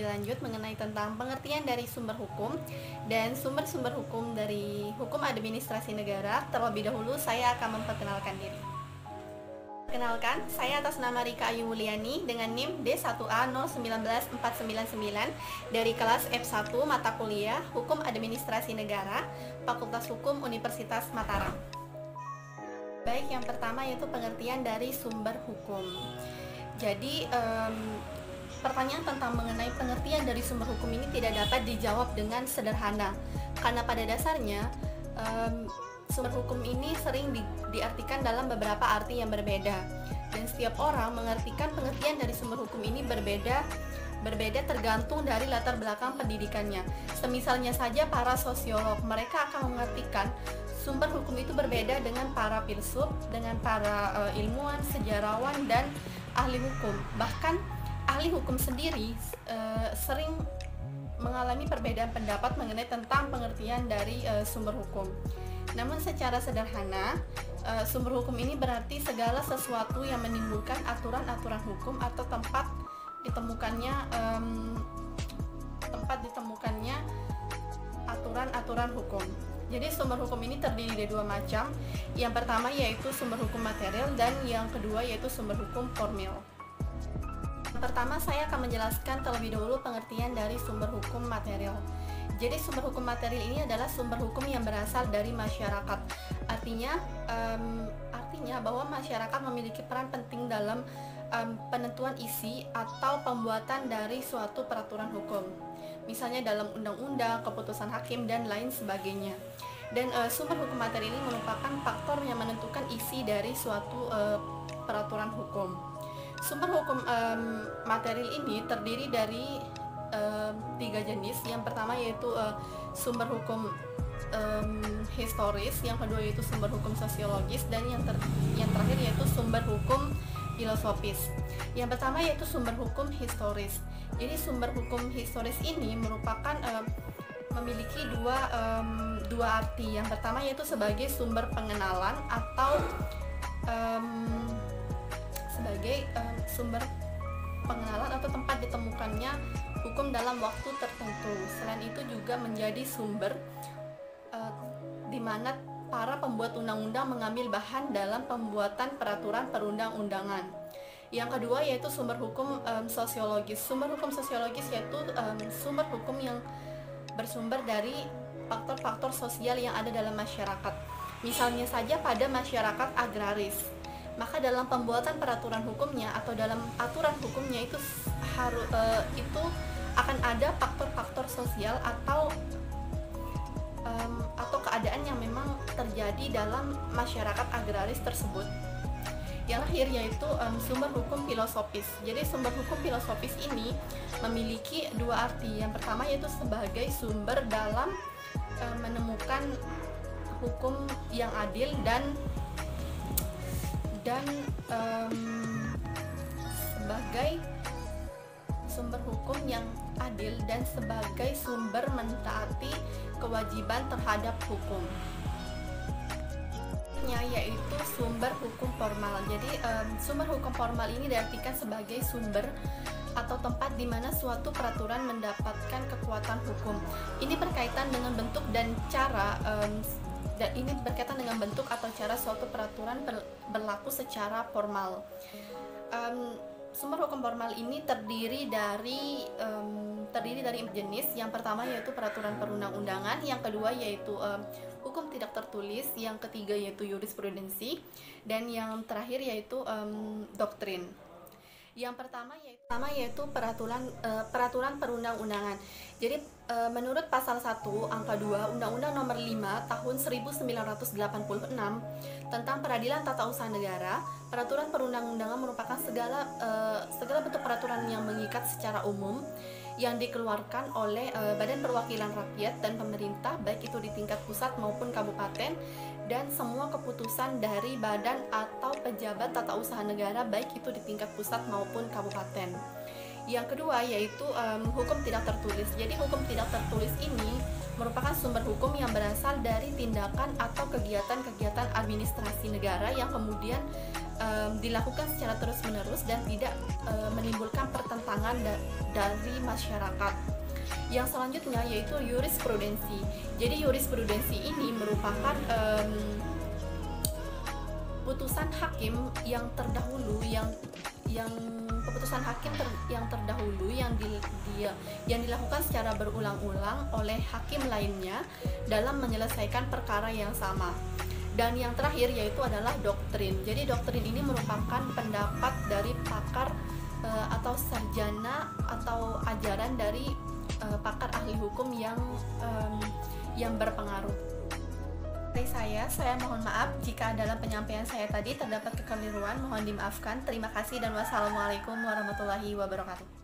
lebih lanjut mengenai tentang pengertian dari sumber hukum dan sumber-sumber hukum dari hukum administrasi negara. Terlebih dahulu saya akan memperkenalkan diri. Perkenalkan, saya atas nama Rika Ayu Mulyani dengan NIM D1A019499 dari kelas F1 mata kuliah Hukum Administrasi Negara, Fakultas Hukum Universitas Mataram. Baik, yang pertama yaitu pengertian dari sumber hukum. Jadi, pertanyaan tentang mengenai pengertian dari sumber hukum ini tidak dapat dijawab dengan sederhana, karena pada dasarnya sumber hukum ini sering diartikan dalam beberapa arti yang berbeda, dan setiap orang mengartikan pengertian dari sumber hukum ini berbeda tergantung dari latar belakang pendidikannya. Semisalnya saja para sosiolog, mereka akan mengartikan sumber hukum itu berbeda dengan para filsuf, dengan para ilmuwan, sejarawan, dan ahli hukum. Bahkan ahli hukum sendiri sering mengalami perbedaan pendapat mengenai tentang pengertian dari sumber hukum. Namun secara sederhana, sumber hukum ini berarti segala sesuatu yang menimbulkan aturan-aturan hukum atau tempat ditemukannya aturan-aturan hukum. Jadi sumber hukum ini terdiri dari dua macam. Yang pertama yaitu sumber hukum material dan yang kedua yaitu sumber hukum formil. Pertama, saya akan menjelaskan terlebih dahulu pengertian dari sumber hukum material. Jadi sumber hukum material ini adalah sumber hukum yang berasal dari masyarakat. Artinya bahwa masyarakat memiliki peran penting dalam penentuan isi atau pembuatan dari suatu peraturan hukum. Misalnya dalam undang-undang, keputusan hakim, dan lain sebagainya. Dan sumber hukum material ini merupakan faktor yang menentukan isi dari suatu peraturan hukum. Sumber hukum material ini terdiri dari tiga jenis. Yang pertama yaitu sumber hukum historis, yang kedua yaitu sumber hukum sosiologis, dan yang terakhir yaitu sumber hukum filosofis. Yang pertama yaitu sumber hukum historis. Jadi sumber hukum historis ini merupakan memiliki dua arti. Yang pertama yaitu sebagai sumber pengenalan atau sebagai sumber pengenalan atau tempat ditemukannya hukum dalam waktu tertentu. Selain itu juga menjadi sumber di mana para pembuat undang-undang mengambil bahan dalam pembuatan peraturan perundang-undangan. Yang kedua yaitu sumber hukum sosiologis. Sumber hukum sosiologis yaitu sumber hukum yang bersumber dari faktor-faktor sosial yang ada dalam masyarakat. Misalnya saja pada masyarakat agraris, maka dalam pembuatan peraturan hukumnya atau dalam aturan hukumnya itu akan ada faktor-faktor sosial atau keadaan yang memang terjadi dalam masyarakat agraris tersebut. Yang terakhir yaitu sumber hukum filosofis. Jadi sumber hukum filosofis ini memiliki dua arti. Yang pertama yaitu sebagai sumber dalam menemukan hukum yang adil dan sebagai sumber hukum yang adil dan sebagai sumber mentaati kewajiban terhadap hukum. Yaitu sumber hukum formal. Jadi sumber hukum formal ini diartikan sebagai sumber atau tempat di mana suatu peraturan mendapatkan kekuatan hukum. Ini berkaitan dengan bentuk dan cara atau cara suatu peraturan berlaku secara formal. Sumber hukum formal ini terdiri dari jenis. Yang pertama yaitu peraturan perundang-undangan, yang kedua yaitu hukum tidak tertulis, yang ketiga yaitu jurisprudensi, dan yang terakhir yaitu doktrin. Yang pertama yaitu peraturan perundang-undangan. Jadi menurut pasal 1 angka 2 Undang-Undang Nomor 5 Tahun 1986 tentang Peradilan Tata Usaha Negara, peraturan perundang-undangan merupakan segala bentuk peraturan yang mengikat secara umum yang dikeluarkan oleh Badan Perwakilan Rakyat dan pemerintah, baik itu di tingkat pusat maupun kabupaten, dan semua keputusan dari badan atau pejabat tata usaha negara, baik itu di tingkat pusat maupun kabupaten. Yang kedua yaitu hukum tidak tertulis. Jadi hukum tidak tertulis ini merupakan sumber hukum yang berasal dari tindakan atau kegiatan-kegiatan administrasi negara yang kemudian dilakukan secara terus-menerus dan tidak menimbulkan pertentangan dari masyarakat. Yang selanjutnya yaitu jurisprudensi. Jadi jurisprudensi ini merupakan putusan hakim yang terdahulu yang keputusan hakim yang terdahulu yang dilakukan secara berulang-ulang oleh hakim lainnya dalam menyelesaikan perkara yang sama. Dan yang terakhir yaitu adalah doktrin. Jadi doktrin ini merupakan pendapat dari pakar atau sarjana atau ajaran dari pakar ahli hukum yang berpengaruh. Dari saya mohon maaf jika dalam penyampaian saya tadi terdapat kekeliruan, mohon dimaafkan. Terima kasih dan wassalamualaikum warahmatullahi wabarakatuh.